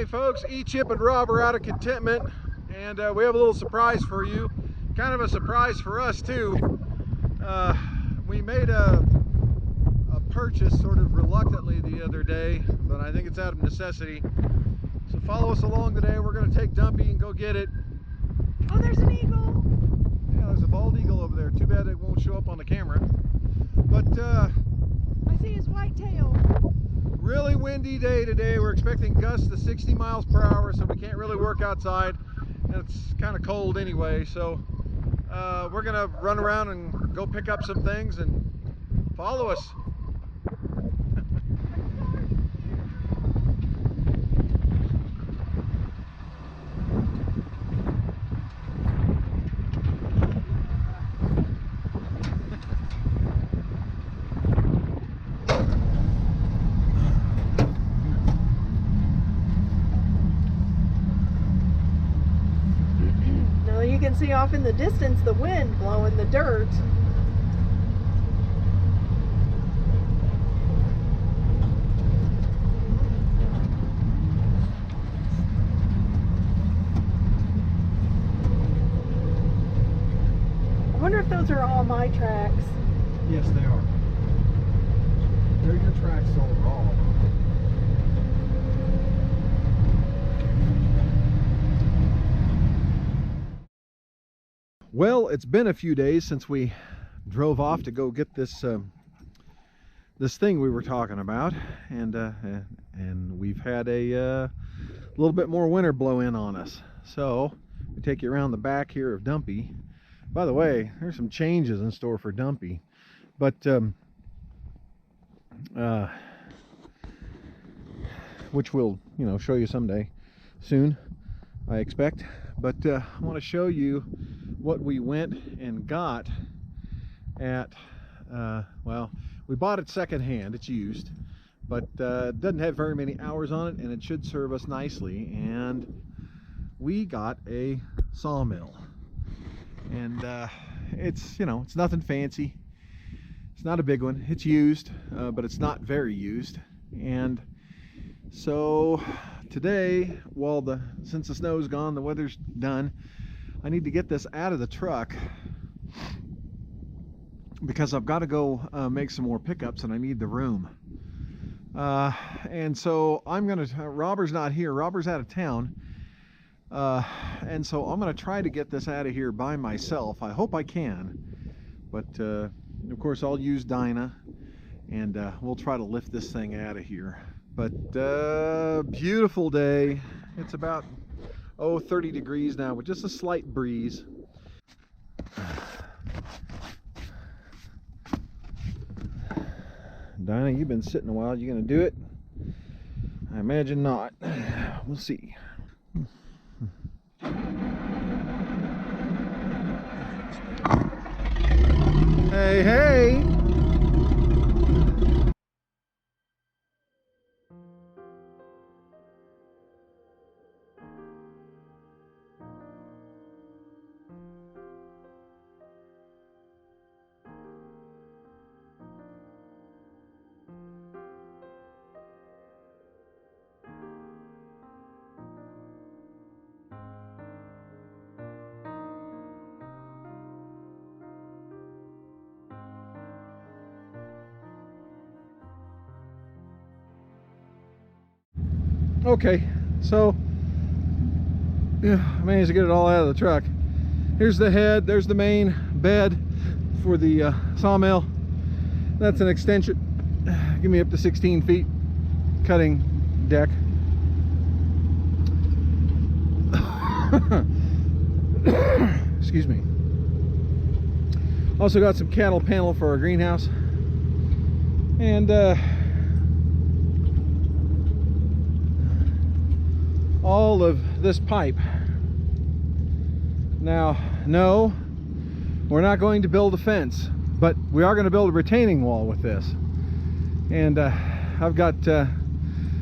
Hey folks, Chip and Rob are out of Contentment, and we have a little surprise for you. Kind of a surprise for us too. We made a purchase sort of reluctantly the other day, but I think it's out of necessity. So follow us along today. We're going to take Dumpy and go get it. Oh, there's an eagle. Yeah, there's a bald eagle over there. Too bad it won't show up on the camera. But I see his white tail. Really windy day today. We're expecting gusts to 60 miles per hour, so we can't really work outside, and it's kind of cold anyway. So we're gonna run around and go pick up some things and follow us. You can see off in the distance the wind blowing the dirt. I wonder if those are all my tracks. Yes, they are. They're your tracks overall. Well, it's been a few days since we drove off to go get this this thing we were talking about, and we've had a little bit more winter blow in on us. So we take you around the back here of Dumpy. By the way, there's some changes in store for Dumpy, but which we'll show you someday soon, I expect. But I want to show you what we went and got at, well, we bought it secondhand. It's used, but it doesn't have very many hours on it, and it should serve us nicely. And we got a sawmill, and it's it's nothing fancy. It's not a big one. It's used, but it's not very used. And so today, since the snow's gone, the weather's done, I need to get this out of the truck because I've got to go make some more pickups, and I need the room. And so I'm gonna, Robert's not here, Robert's out of town, and so I'm gonna try to get this out of here by myself. I hope I can, but of course I'll use Dyna, and we'll try to lift this thing out of here. But beautiful day. It's about 30 degrees now with just a slight breeze. Dyna, you've been sitting a while. You gonna do it? I imagine not. We'll see. Hey, hey! Okay, so yeah, I managed to get it all out of the truck. Here's the head, there's the main bed for the sawmill. That's an extension, give me up to 16 feet cutting deck. Excuse me. Also got some cattle panel for our greenhouse, and all of this pipe. Now, no, we're not going to build a fence, but we are going to build a retaining wall with this. And I've got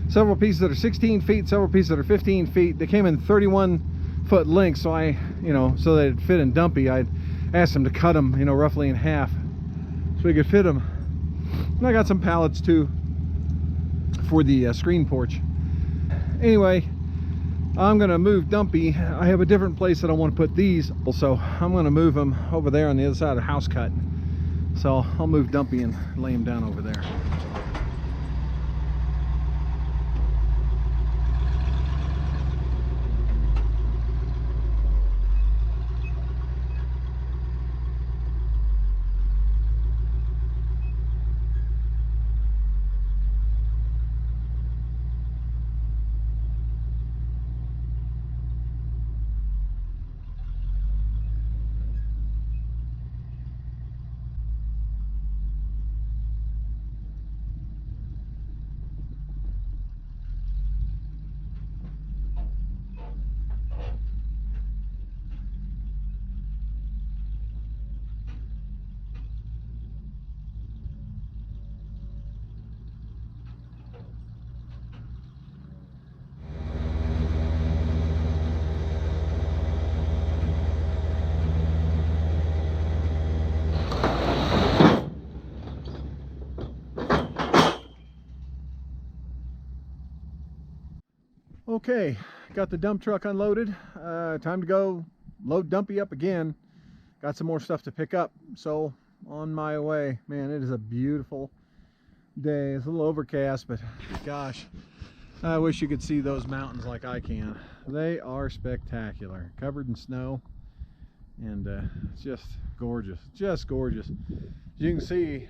several pieces that are 16 feet, several pieces that are 15 feet. They came in 31-foot lengths, so so that it'd fit in Dumpy, I'd asked them to cut them, roughly in half, so we could fit them. And I got some pallets too for the screen porch. Anyway, I'm gonna move Dumpy. I have a different place that I want to put these, so I'm gonna move them over there on the other side of the house cut. So I'll move Dumpy and lay him down over there. Okay, got the dump truck unloaded. Time to go load Dumpy up again. Got some more stuff to pick up, so on my way. Man, it is a beautiful day. It's a little overcast, but gosh, I wish you could see those mountains like I can. They are spectacular, covered in snow, and it's just gorgeous, just gorgeous. You can see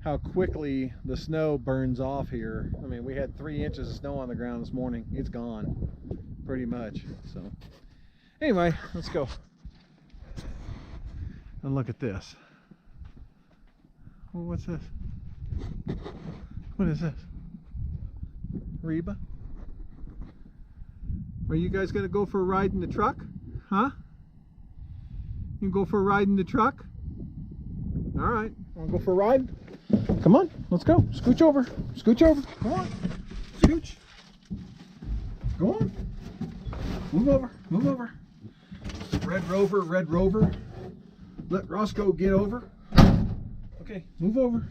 how quickly the snow burns off here. I mean, we had 3 inches of snow on the ground this morning. It's gone pretty much. So anyway, let's go and look at this. Well, what's this? What is this? Reba? Are you guys gonna go for a ride in the truck? Huh? You go for a ride in the truck? All right, wanna go for a ride? Come on, let's go. Scooch over. Scooch over. Come on. Scooch. Go on. Move over. Move over. Red Rover, Red Rover. Let Roscoe get over. Okay, move over.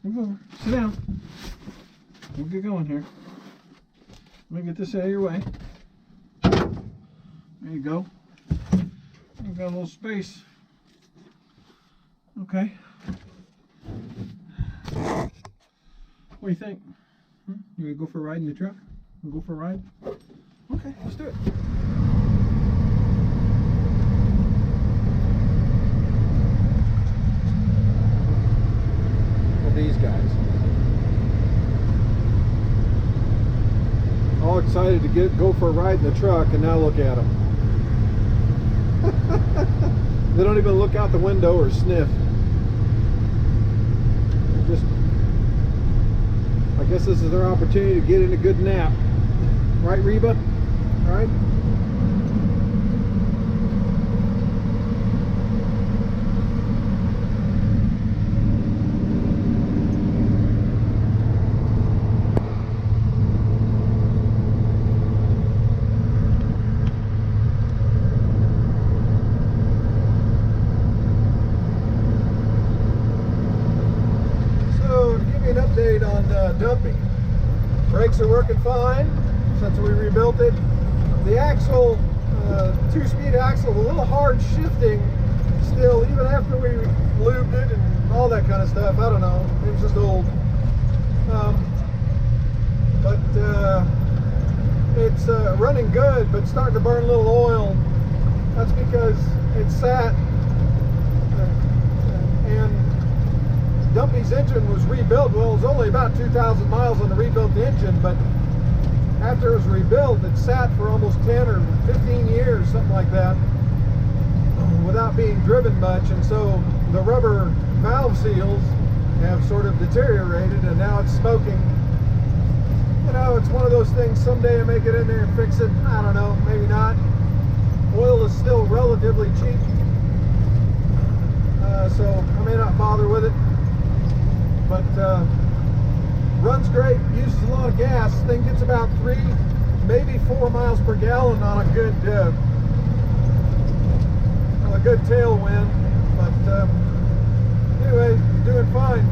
Move over. Sit down. We'll get going here. Let me get this out of your way. There you go. We've got a little space. Okay. What do you think? You gonna go for a ride in the truck? You go for a ride? Okay, let's do it. Well, these guys. All excited to go for a ride in the truck, and now look at them. They don't even look out the window or sniff. Just, I guess this is their opportunity to get in a good nap. Right, Reba? Right? On Dumpy. Brakes are working fine since we rebuilt it. The axle, 2-speed axle, a little hard shifting still, even after we lubed it and all that kind of stuff. I don't know, it was just old. But it's running good, but starting to burn a little oil. That's because it sat and Dumpy's engine was rebuilt. Well, it was only about 2,000 miles on the rebuilt engine, but after it was rebuilt, it sat for almost 10 or 15 years, something like that, without being driven much. And so the rubber valve seals have sort of deteriorated, and now it's smoking. You know, it's one of those things, someday I may get in there and fix it. I don't know, maybe not. Oil is still relatively cheap, so I may not bother with it. But runs great, uses a lot of gas. This thing gets about 3, maybe 4 miles per gallon on a good tailwind. But anyway, doing fine.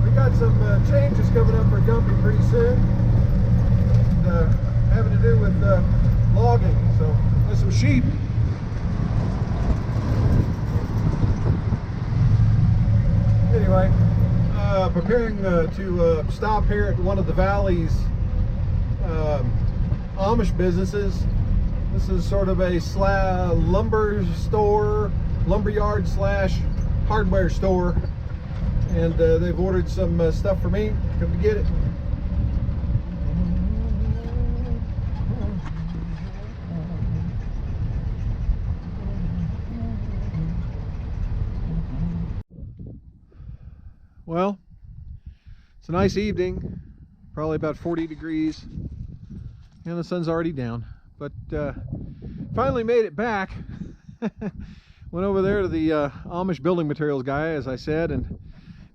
We got some changes coming up for Dumpy pretty soon. And, having to do with logging. So there's some sheep. Anyway, preparing to stop here at one of the valley's Amish businesses. This is sort of a lumberyard slash hardware store, and they've ordered some stuff for me. Come to get it. Well, it's a nice evening, probably about 40 degrees, and the sun's already down, but finally made it back. Went over there to the Amish building materials guy, as I said, and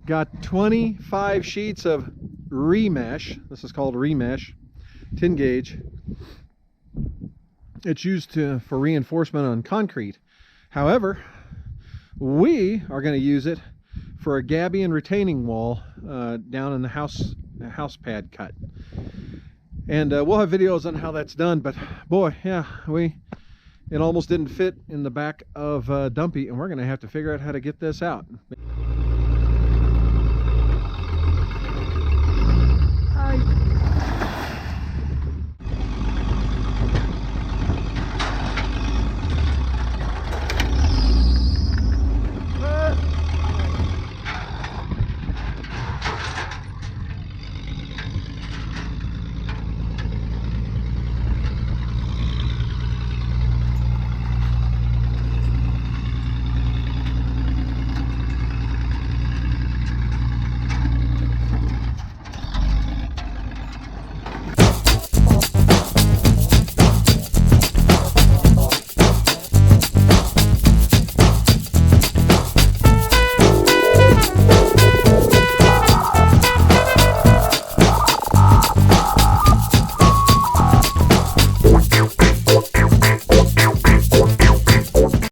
got 25 sheets of remesh. This is called remesh, 10 gauge. It's used for reinforcement on concrete. However, we are going to use it for a gabion retaining wall down in the house pad cut. And we'll have videos on how that's done, but boy, yeah, it almost didn't fit in the back of Dumpy, and we're going to have to figure out how to get this out.